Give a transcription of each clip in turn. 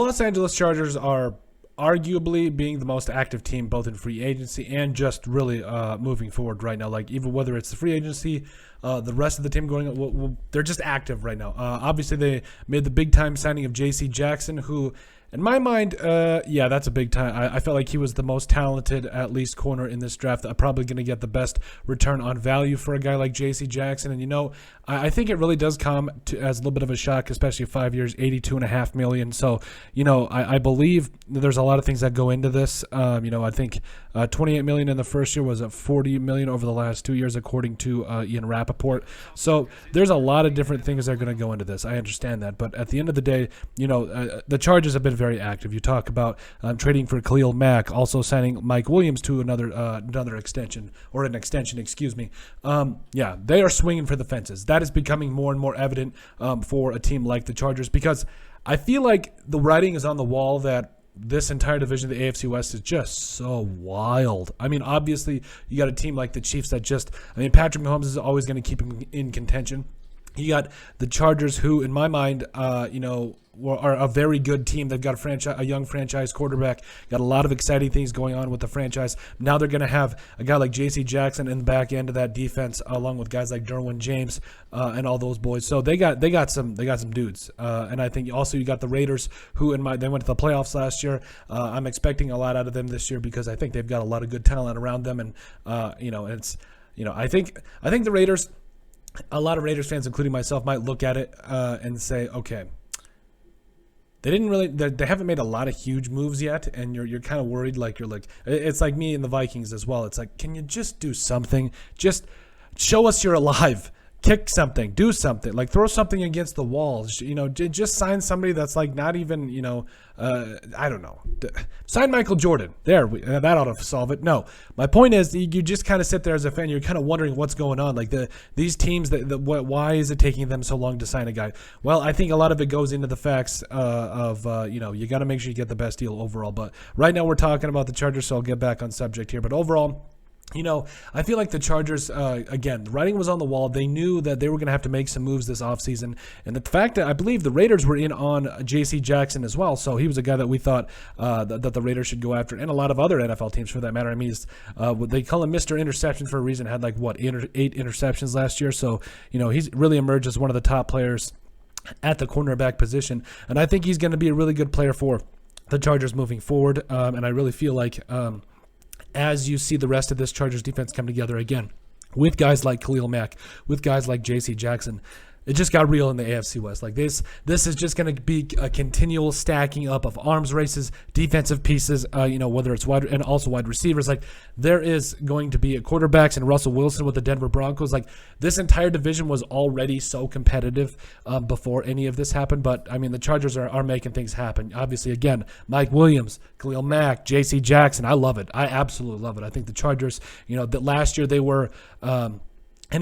Los Angeles Chargers are arguably being the most active team both in free agency and just really moving forward right now. Like, even whether it's the free agency, the rest of the team going, well, they're just active right now. Obviously, they made the big-time signing of J.C. Jackson, who, in my mind, that's a big time. I felt like he was the most talented, at least, corner in this draft. Probably going to get the best return on value for a guy like J.C. Jackson. And, I think it really does come as a little bit of a shock, especially 5 years, $82.5 million. So, I believe there's a lot of things that go into this. I think $28 million in the first year was $40 million over the last 2 years, according to Ian Rappaport. So there's a lot of different things that are going to go into this. I understand that. But at the end of the day, the Chargers have been very active. You talk about trading for Khalil Mack, also signing Mike Williams to another extension, or an extension, excuse me. They are swinging for the fences. That is becoming more and more evident for a team like the Chargers, because I feel like the writing is on the wall that this entire division of the AFC West is just so wild. I mean, obviously, you got a team like the Chiefs that Patrick Mahomes is always going to keep him in contention. You got the Chargers, who, in my mind, are a very good team. They've got a young franchise quarterback. Got a lot of exciting things going on with the franchise. Now they're going to have a guy like J.C. Jackson in the back end of that defense, along with guys like Derwin James and all those boys. So they got some dudes. And I think also you got the Raiders, who they went to the playoffs last year. I'm expecting a lot out of them this year because I think they've got a lot of good talent around them. And I think the Raiders. A lot of Raiders fans, including myself, might look at it and say, okay, they haven't made a lot of huge moves yet, and you're kind of worried. It's like me and the Vikings as well. It's like, can you just do something? Just show us you're alive. Kick something, do something, like throw something against the walls, just sign somebody that's like not even, I don't know. Sign Michael Jordan. That ought to solve it. No, my point is you just kind of sit there as a fan. You're kind of wondering what's going on. Like these teams, why is it taking them so long to sign a guy? Well, I think a lot of it goes into the facts of you got to make sure you get the best deal overall. But right now we're talking about the Chargers, so I'll get back on subject here. But overall, I feel like the Chargers, again, the writing was on the wall. They knew that they were going to have to make some moves this offseason. And the fact that I believe the Raiders were in on J.C. Jackson as well. So he was a guy that we thought that the Raiders should go after, and a lot of other NFL teams for that matter. I mean, they call him Mr. Interception for a reason. Had 8 interceptions last year. So, he's really emerged as one of the top players at the cornerback position. And I think he's going to be a really good player for the Chargers moving forward. And I really feel like as you see the rest of this Chargers defense come together again, with guys like Khalil Mack, with guys like J.C. Jackson, it just got real in the AFC West. Like this is just going to be a continual stacking up of arms races, defensive pieces, whether it's wide and also wide receivers. Like there is going to be a quarterbacks and Russell Wilson with the Denver Broncos. Like this entire division was already so competitive before any of this happened. But I mean, the Chargers are making things happen. Obviously, again, Mike Williams, Khalil Mack, J.C. Jackson. I love it. I absolutely love it. I think the Chargers, that last year they were in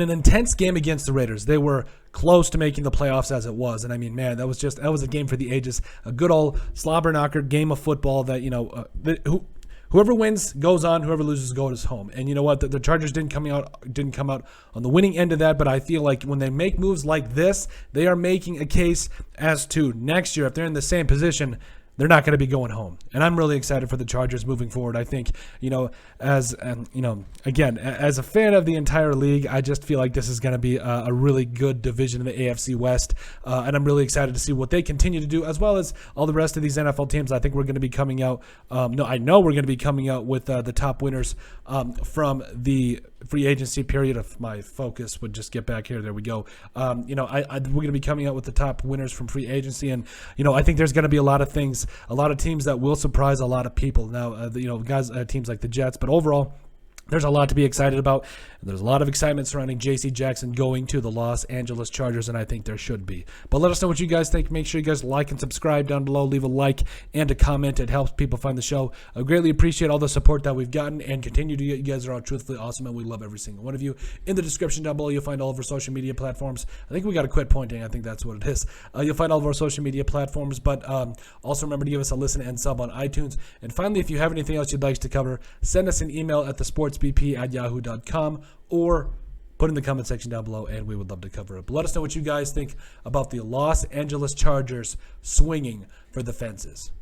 an intense game against the Raiders. They were close to making the playoffs as it was. And I mean, man, that was a game for the ages. A good old slobber knocker game of football that, whoever wins goes on, whoever loses goes home. And you know what? The Chargers didn't come out on the winning end of that, but I feel like when they make moves like this, they are making a case as to next year, if they're in the same position, they're not going to be going home. And I'm really excited for the Chargers moving forward. I think, as a fan of the entire league, I just feel like this is going to be a really good division in the AFC West. And I'm really excited to see what they continue to do, as well as all the rest of these NFL teams. I think we're going to be coming out. I know we're going to be coming out with the top winners from the free agency period. If my focus would just get back here, there we go. We're going to be coming out with the top winners from free agency, and I think there's going to be a lot of things, a lot of teams that will surprise a lot of people. Now, teams like the Jets, but overall, there's a lot to be excited about. There's a lot of excitement surrounding J.C. Jackson going to the Los Angeles Chargers, and I think there should be. But let us know what you guys think. Make sure you guys like and subscribe down below. Leave a like and a comment. It helps people find the show. I greatly appreciate all the support that we've gotten and continue to get. You guys are all truthfully awesome, and we love every single one of you. In the description down below, you'll find all of our social media platforms. I think we got to quit pointing. I think that's what it is. You'll find all of our social media platforms, but also remember to give us a listen and sub on iTunes. And finally, if you have anything else you'd like us to cover, send us an email at thesportsbp@yahoo.com or put in the comment section down below, and we would love to cover it. But let us know what you guys think about the Los Angeles Chargers swinging for the fences.